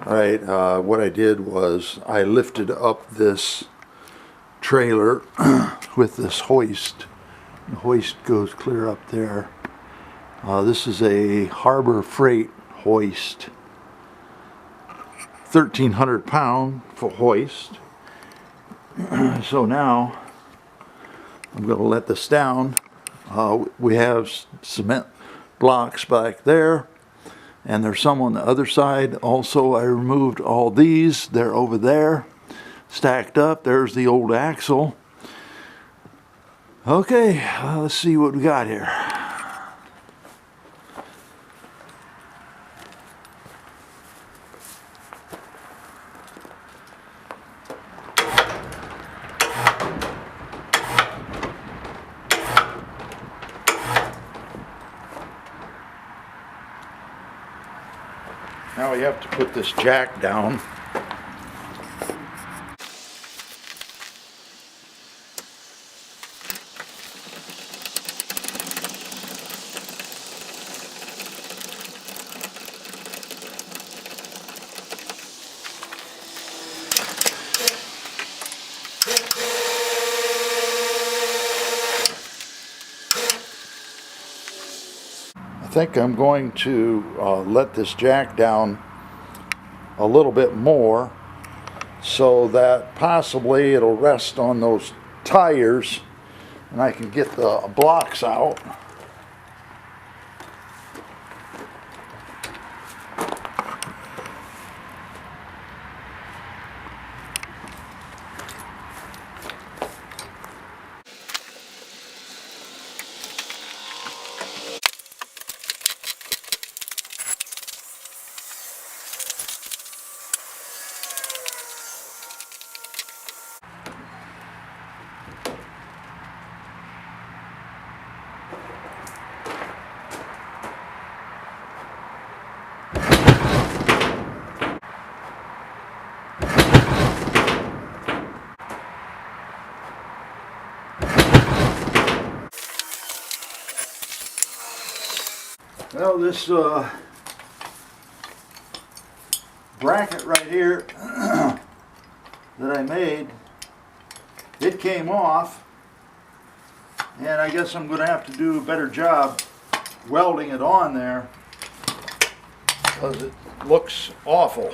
Alright, what I did was I lifted up this trailer with this hoist. The hoist goes clear up there. This is a Harbor Freight hoist. 1,300 pound for hoist. So now I'm going to let this down. We have cement blocks back there, and there's some on the other side. Also, I removed all these. They're over there stacked up. There's the old axle. Okay, let's see what we got here. Now we have to put this jack down. I think I'm going to let this jack down a little bit more so that possibly it'll rest on those tires and I can get the blocks out. Well, this bracket right here that I made, it came off, and I guess I'm going to have to do a better job welding it on there because it looks awful.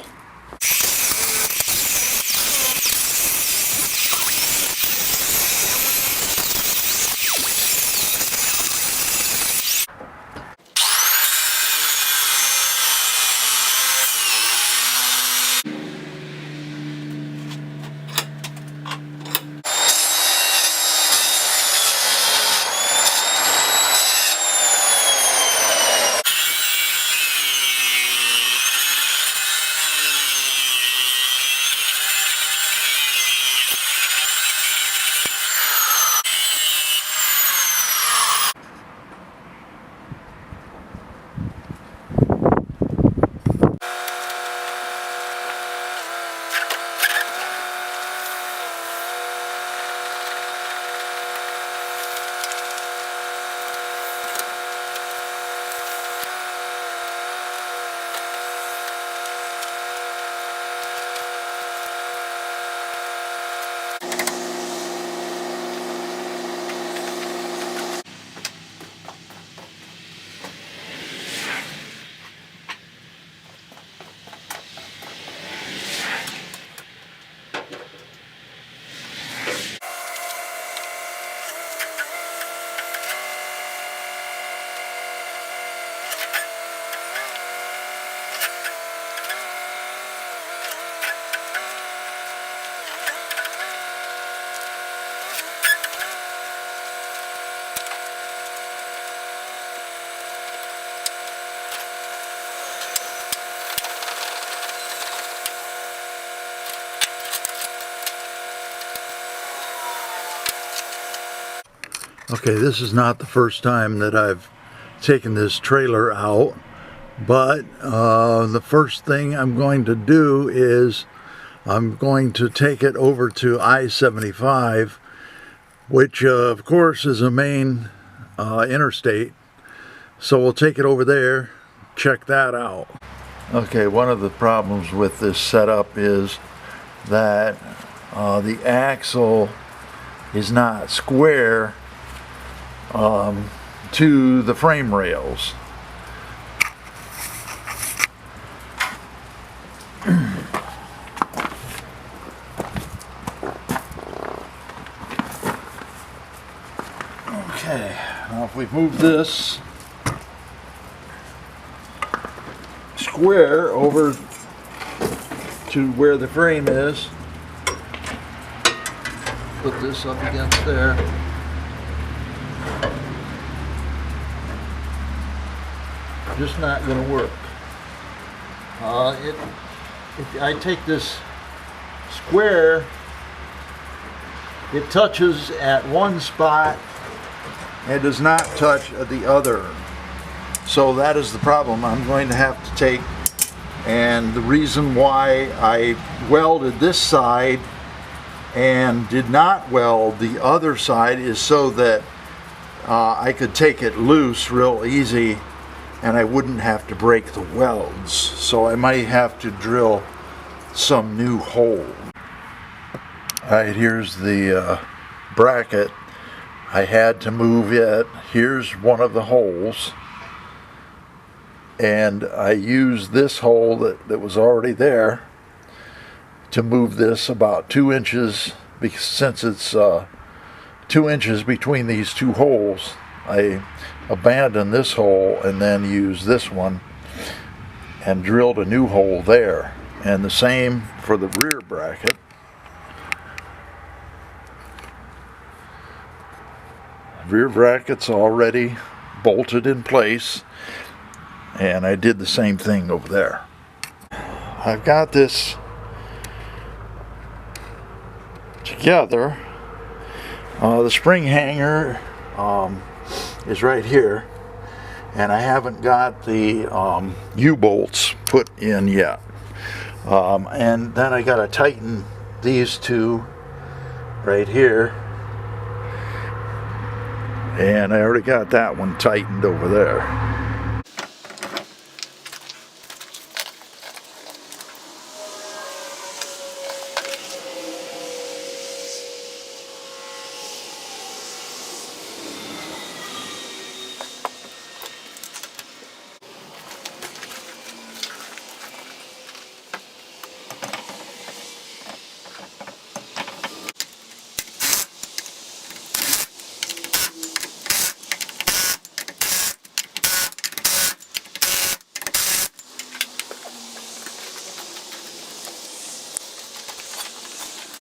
Okay, this is not the first time that I've taken this trailer out, but the first thing I'm going to do is I'm going to take it over to I-75, which of course is a main interstate. So we'll take it over there, check that out. Okay, one of the problems with this setup is that the axle is not square to the frame rails. Okay, now if we move this square over to where the frame is, put this up against there. Just not going to work. If I take this square, it touches at one spot and does not touch at the other. So that is the problem I'm going to have to take. And the reason why I welded this side and did not weld the other side is so that I could take it loose real easy and I wouldn't have to break the welds. So I might have to drill some new hole. Alright, here's the bracket. I had to move it. Here's one of the holes. And I used this hole that was already there to move this about 2 inches, because since it's 2 inches between these two holes, I abandoned this hole and then used this one and drilled a new hole there. And the same for the rear bracket. Rear bracket's already bolted in place, and I did the same thing over there. I've got this together. The spring hanger is right here, and I haven't got the U-bolts put in yet. And then I got to tighten these two right here, and I already got that one tightened over there.